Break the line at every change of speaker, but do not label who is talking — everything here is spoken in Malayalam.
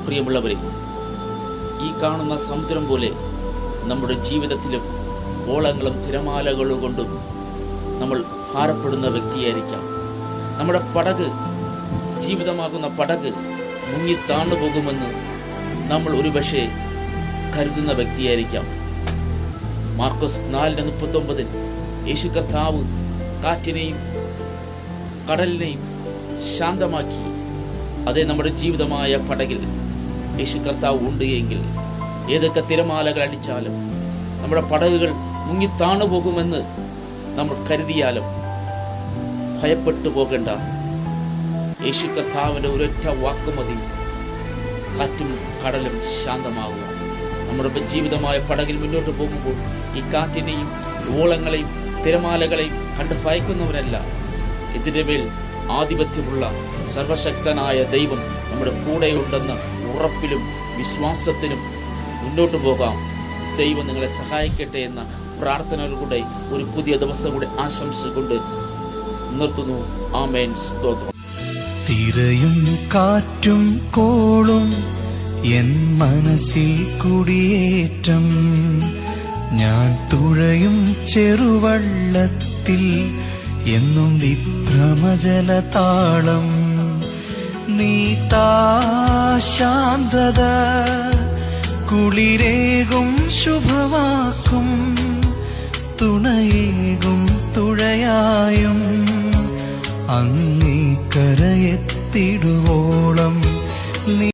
പ്രിയമുള്ളവരെ, ഈ കാണുന്ന സമുദ്രം പോലെ നമ്മുടെ ജീവിതത്തിലും ഓളങ്ങളും തിരമാലകളും കൊണ്ടും നമ്മൾ ഭാരപ്പെടുന്ന വ്യക്തിയായിരിക്കാം. നമ്മുടെ പടക്, ജീവിതമാകുന്ന പടക് മുങ്ങി താണു പോകുമെന്ന് നമ്മൾ ഒരുപക്ഷെ കരുതുന്ന വ്യക്തിയായിരിക്കാം. മാർക്കോസ് 4:39 യേശു കർത്താവ് കാറ്റിനെയും കടലിനെയും ശാന്തമാക്കി. അതേ, നമ്മുടെ ജീവിതമായ പടകിൽ യേശു കർത്താവ് ഉണ്ട് എങ്കിൽ ഏതൊക്കെ തിരമാലകൾ അടിച്ചാലും നമ്മുടെ പടകുകൾ മുങ്ങി താണു പോകുമെന്ന് നമ്മൾ കരുതിയാലും ഭയപ്പെട്ടു പോകേണ്ട. യേശു കർത്താവിൻ്റെ ഒരൊറ്റ വാക്കുമതി കാറ്റും കടലും ശാന്തമാകുക. നമ്മുടെ ജീവിതമായ പടകിൽ മുന്നോട്ട് പോകുമ്പോൾ ഈ കാറ്റിനെയും ഓളങ്ങളെയും തിരമാലകളെയും കണ്ട് ഭയക്കുന്നവരല്ല, ഇതിൻ്റെ മേൽ ആധിപത്യമുള്ള സർവശക്തനായ ദൈവം നമ്മുടെ കൂടെയുണ്ടെന്ന ഉറപ്പിലും വിശ്വാസത്തിലും മുന്നോട്ട് പോകാം. ദൈവം നിങ്ങളെ സഹായിക്കട്ടെ എന്ന പ്രാർത്ഥനകളുടെ ഒരു പുതിയ ദിവസം കൂടെ ആശംസിച്ചുകൊണ്ട് നിർത്തുന്നു. ആമേൻ. സ്തോത്രം.
തിരയും കാറ്റും കോളും എൻ മനസ്സിൽ കുടിയേറ്റം, ഞാൻ തുഴയും ചെറുവള്ളത്തിൽ എന്നും വിഭ്രമജലതാളം. നീ ശാന്തത കുളിരേകും ശുഭവാക്കും, തുണയേകും തുഴയായും അങ്ങേ കരയെത്തിടുവോളം